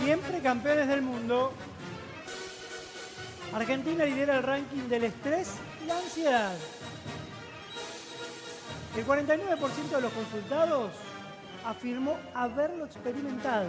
Siempre campeones del mundo. Argentina lidera el ranking del estrés y la ansiedad. El 49% de los consultados afirmó haberlo experimentado.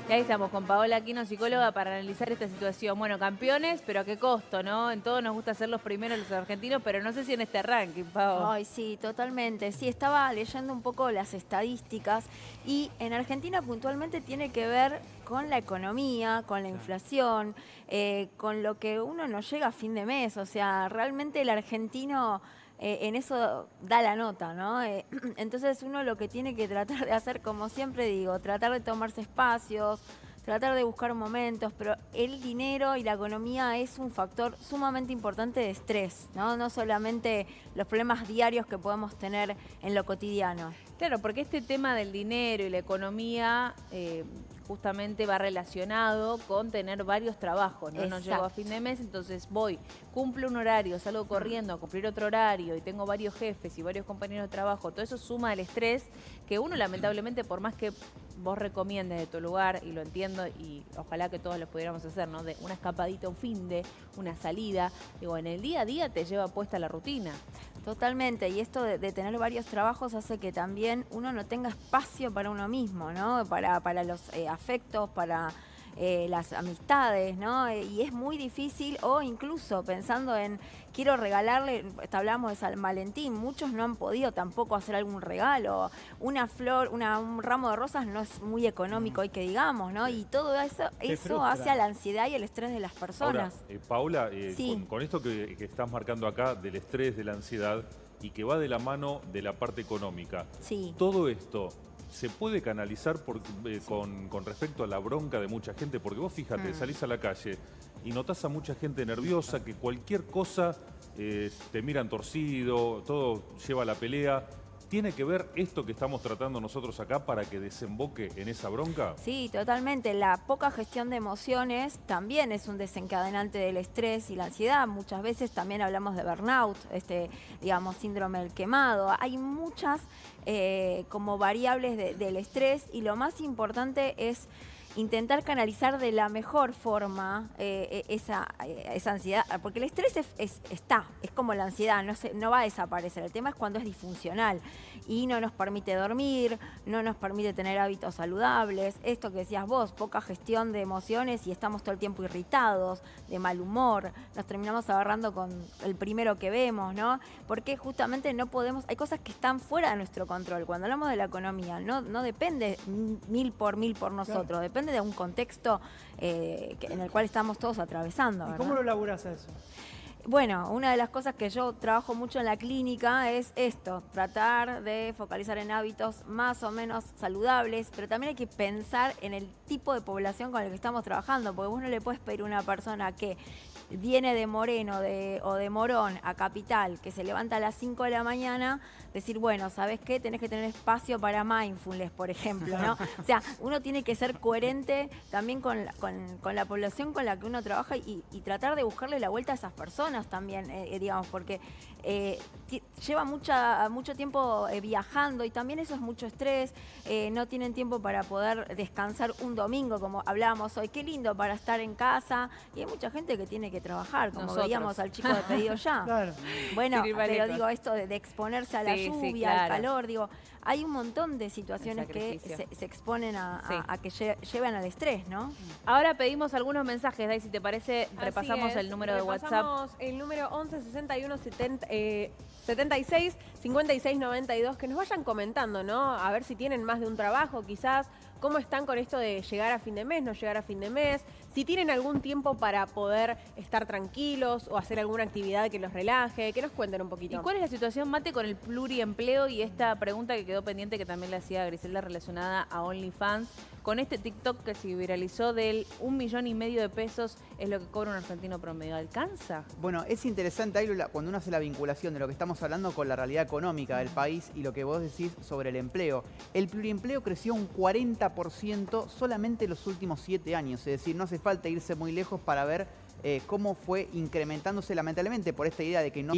Y ahí estamos con Paola Aquino, psicóloga, para analizar esta situación. Bueno, campeones, pero ¿a qué costo, no? En todo nos gusta ser los primeros los argentinos, pero no sé si en este ranking, Pao. Ay, sí, totalmente. Sí, estaba leyendo un poco las estadísticas y en Argentina puntualmente tiene que ver con la economía, con la inflación, con lo que uno no llega a fin de mes. O sea, realmente el argentino en eso da la nota, ¿no? Entonces uno lo que tiene que tratar de hacer, como siempre digo, tratar de tomarse espacios, tratar de buscar momentos, pero el dinero y la economía es un factor sumamente importante de estrés, ¿no? No solamente los problemas diarios que podemos tener en lo cotidiano. Claro, porque este tema del dinero y la economía justamente va relacionado con tener varios trabajos, ¿no? No llego a fin de mes, entonces voy, cumplo un horario, salgo corriendo a cumplir otro horario y tengo varios jefes y varios compañeros de trabajo. Todo eso suma al estrés que uno lamentablemente, por más que vos recomiendes de tu lugar, y lo entiendo y ojalá que todos lo pudiéramos hacer, ¿no? De una escapadita, un finde, una salida, digo, en el día a día te lleva puesta la rutina. Totalmente, y esto de tener varios trabajos hace que también uno no tenga espacio para uno mismo, ¿no? Para los afectos, para las amistades, ¿no? Y es muy difícil, o incluso pensando en, quiero regalarle, hablamos de San Valentín, muchos no han podido tampoco hacer algún regalo, una flor, un ramo de rosas no es muy económico hoy que digamos, ¿no? Y todo eso hace a la ansiedad y el estrés de las personas. Ahora, Paola, Sí. con esto que estás marcando acá del estrés, de la ansiedad, y que va de la mano de la parte económica, Sí. todo esto se puede canalizar con respecto a la bronca de mucha gente, porque vos fíjate, salís a la calle y notás a mucha gente nerviosa, que cualquier cosa te miran torcido, todo lleva a la pelea. ¿Tiene que ver esto que estamos tratando nosotros acá para que desemboque en esa bronca? Sí, totalmente. La poca gestión de emociones también es un desencadenante del estrés y la ansiedad. Muchas veces también hablamos de burnout, digamos, síndrome del quemado. Hay muchas como variables del estrés y lo más importante es intentar canalizar de la mejor forma esa ansiedad, porque el estrés es como la ansiedad, no va a desaparecer. El tema es cuando es disfuncional y no nos permite dormir, no nos permite tener hábitos saludables. Esto que decías vos, poca gestión de emociones y estamos todo el tiempo irritados, de mal humor, nos terminamos agarrando con el primero que vemos, ¿no? Porque justamente no podemos, hay cosas que están fuera de nuestro control. Cuando hablamos de la economía, no depende mil por nosotros, claro. Depende de un contexto en el cual estamos todos atravesando. ¿Y ¿verdad? cómo lo laburás a eso? Bueno, una de las cosas que yo trabajo mucho en la clínica es esto, tratar de focalizar en hábitos más o menos saludables, pero también hay que pensar en el tipo de población con el que estamos trabajando, porque vos no le puedes pedir a una persona que viene de Moreno o de Morón a Capital, que se levanta a las 5 de la mañana, decir, bueno, ¿sabes qué? Tenés que tener espacio para mindfulness, por ejemplo, ¿no? O sea, uno tiene que ser coherente también con la población con la que uno trabaja y tratar de buscarle la vuelta a esas personas también, digamos, porque lleva mucho tiempo viajando y también eso es mucho estrés, no tienen tiempo para poder descansar un domingo, como hablábamos hoy, qué lindo para estar en casa, y hay mucha gente que tiene que trabajar, como veíamos al chico de Pedido Ya. Claro. Bueno, pero digo, esto de exponerse a la lluvia, claro, al calor, digo, hay un montón de situaciones que se exponen a que llevan al estrés, ¿no? Ahora pedimos algunos mensajes, Dai, si te parece, repasamos el número de WhatsApp. Repasamos el número 11 61 76 56 92, que nos vayan comentando, ¿no? A ver si tienen más de un trabajo, quizás, cómo están con esto de llegar a fin de mes, no llegar a fin de mes, si tienen algún tiempo para poder estar tranquilos o hacer alguna actividad que los relaje, que nos cuenten un poquito. ¿Y cuál es la situación, Mate, con el pluriempleo y esta pregunta que quedó pendiente que también le hacía Griselda relacionada a OnlyFans? Con este TikTok que se viralizó del 1,5 millones de pesos es lo que cobra un argentino promedio. ¿Alcanza? Bueno, es interesante ahí cuando uno hace la vinculación de lo que estamos hablando con la realidad económica del país y lo que vos decís sobre el empleo. El pluriempleo creció un 40% solamente en los últimos 7 años. Es decir, no hace falta irse muy lejos para ver cómo fue incrementándose lamentablemente por esta idea de que no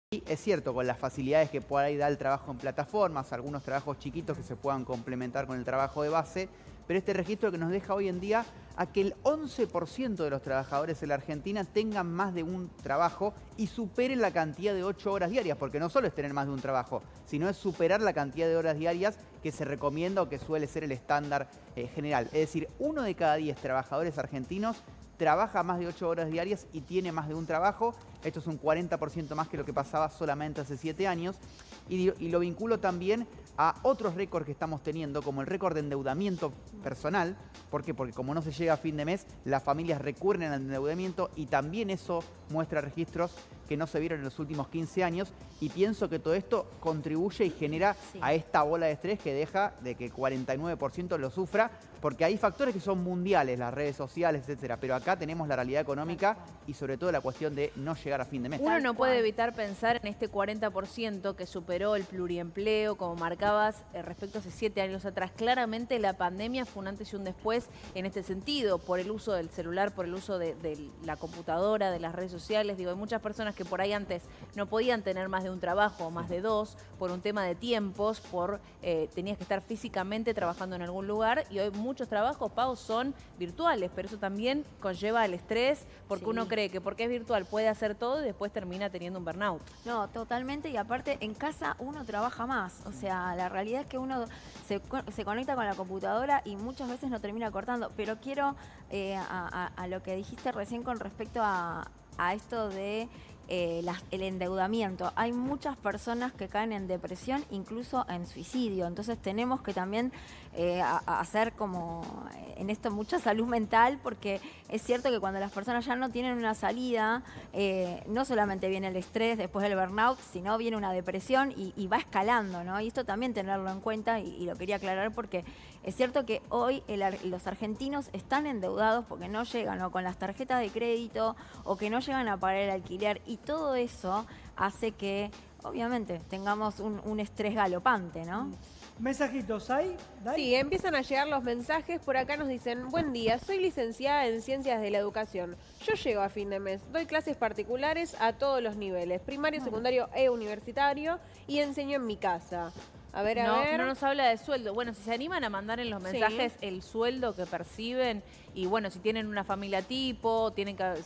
Y es cierto, con las facilidades que por ahí da el trabajo en plataformas, algunos trabajos chiquitos que se puedan complementar con el trabajo de base, pero este registro que nos deja hoy en día a que el 11% de los trabajadores en la Argentina tengan más de un trabajo y superen la cantidad de 8 horas diarias, porque no solo es tener más de un trabajo, sino es superar la cantidad de horas diarias que se recomienda o que suele ser el estándar general. Es decir, 1 de cada 10 trabajadores argentinos trabaja más de 8 horas diarias y tiene más de un trabajo. Esto es un 40% más que lo que pasaba solamente hace 7 años. Y lo vinculo también a otros récords que estamos teniendo, como el récord de endeudamiento personal. ¿Por qué? Porque como no se llega a fin de mes, las familias recurren al endeudamiento y también eso muestra registros que no se vieron en los últimos 15 años. Y pienso que todo esto contribuye y genera a esta bola de estrés que deja de que el 49% lo sufra, porque hay factores que son mundiales, las redes sociales, etcétera. Pero acá tenemos la realidad económica y sobre todo la cuestión de no llegar a fin de mes. Uno no puede evitar pensar en este 40% que superó el pluriempleo, como marcabas respecto a hace 7 años atrás. Claramente la pandemia fue un antes y un después en este sentido, por el uso del celular, por el uso de la computadora, de las redes sociales. Digo, hay muchas personas que por ahí antes no podían tener más de un trabajo o más de 2 por un tema de tiempos, tenías que estar físicamente trabajando en algún lugar, y hoy muchos trabajos, Pau, son virtuales, pero eso también conlleva el estrés, porque uno cree que porque es virtual puede hacer todo y después termina teniendo un burnout. No, totalmente, y aparte en casa uno trabaja más, o sea, la realidad es que uno se conecta con la computadora y muchas veces no termina cortando, pero quiero a lo que dijiste recién con respecto a esto de el endeudamiento. Hay muchas personas que caen en depresión, incluso en suicidio. Entonces tenemos que también hacer como en esto mucha salud mental, porque es cierto que cuando las personas ya no tienen una salida, no solamente viene el estrés después del burnout, sino viene una depresión y va escalando, ¿no? Y esto también tenerlo en cuenta y lo quería aclarar porque es cierto que hoy los argentinos están endeudados porque no llegan o con las tarjetas de crédito o que no llegan a pagar el alquiler, y todo eso hace que obviamente tengamos un estrés galopante, ¿no? ¿Mensajitos hay? ¿Dai? Sí, empiezan a llegar los mensajes. Por acá nos dicen: buen día, soy licenciada en Ciencias de la Educación. Yo llego a fin de mes, doy clases particulares a todos los niveles, primario, secundario e universitario, y enseño en mi casa. A ver. No nos habla de sueldo. Bueno, si se animan a mandar en los mensajes el sueldo que perciben, y bueno, si tienen una familia tipo,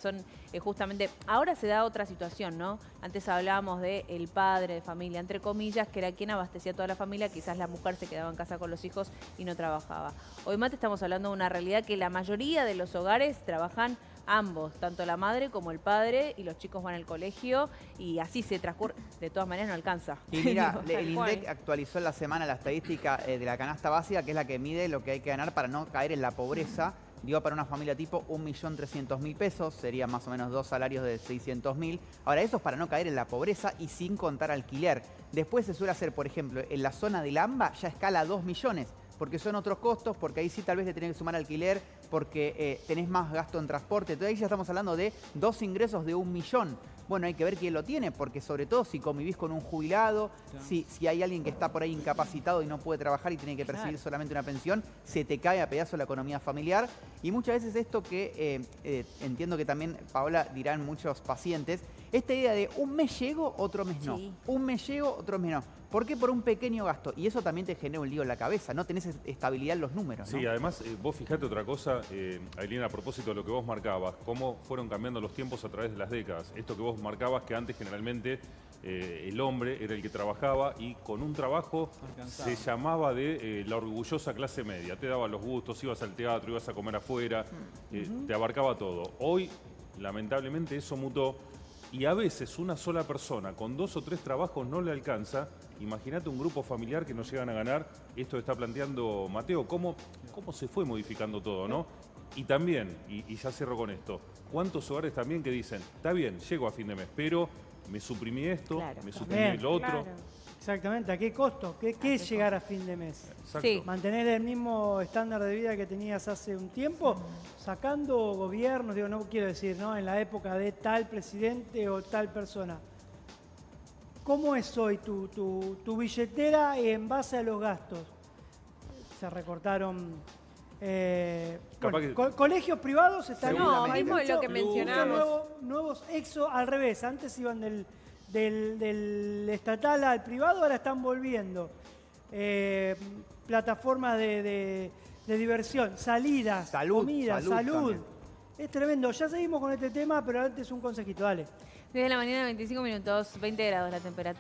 son justamente... Ahora se da otra situación, ¿no? Antes hablábamos de el padre de familia, entre comillas, que era quien abastecía a toda la familia. Quizás la mujer se quedaba en casa con los hijos y no trabajaba. Hoy, Mate, estamos hablando de una realidad que la mayoría de los hogares trabajan ambos, tanto la madre como el padre, y los chicos van al colegio y así se transcurre. De todas maneras no alcanza. Y mira, el INDEC actualizó en la semana la estadística de la canasta básica, que es la que mide lo que hay que ganar para no caer en la pobreza. Dio para una familia tipo 1.300.000 pesos, serían más o menos 2 salarios de 600.000. Ahora, eso es para no caer en la pobreza y sin contar alquiler. Después se suele hacer, por ejemplo, en la zona del AMBA ya escala a 2 millones. Porque son otros costos, porque ahí sí tal vez le tenés que sumar alquiler, porque tenés más gasto en transporte. Entonces ahí ya estamos hablando de 2 ingresos de 1 millón. Bueno, hay que ver quién lo tiene, porque sobre todo si convivís con un jubilado, si hay alguien que está por ahí incapacitado y no puede trabajar y tiene que percibir solamente una pensión, se te cae a pedazos la economía familiar. Y muchas veces esto que entiendo que también, Paola, dirán muchos pacientes, esta idea de un mes llego, otro mes no. Un mes llego, otro mes no. ¿Por qué? Por un pequeño gasto. Y eso también te genera un lío en la cabeza, no tenés estabilidad en los números, ¿no? Sí, además, vos fijate otra cosa, Ailina, a propósito de lo que vos marcabas, cómo fueron cambiando los tiempos a través de las décadas. Esto que vos marcabas, que antes generalmente el hombre era el que trabajaba y con un trabajo se llamaba de la orgullosa clase media. Te daba los gustos, ibas al teatro, ibas a comer afuera, te abarcaba todo. Hoy, lamentablemente, eso mutó. Y a veces una sola persona con 2 o 3 trabajos no le alcanza. Imagínate un grupo familiar que no llegan a ganar. Esto que está planteando Mateo, cómo se fue modificando todo, ¿no? Y también, y ya cierro con esto, ¿cuántos hogares también que dicen, está bien, llego a fin de mes, pero me suprimí esto, me suprimí lo otro? Exactamente, ¿a qué costo? ¿Qué es llegar a fin de mes? Exacto. Sí. Mantener el mismo estándar de vida que tenías hace un tiempo, sacando gobiernos, digo, no quiero decir, ¿no? En la época de tal presidente o tal persona. ¿Cómo es hoy tu billetera en base a los gastos? Se recortaron colegios privados están No, hay mismo mucho- lo que mencionamos. muchos nuevos al revés, antes iban del estatal al privado, ahora están volviendo. Plataformas de diversión, salidas, comida, salud. También. Es tremendo. Ya seguimos con este tema, pero antes un consejito, dale. 10 de la mañana, 25 minutos, 20 grados la temperatura.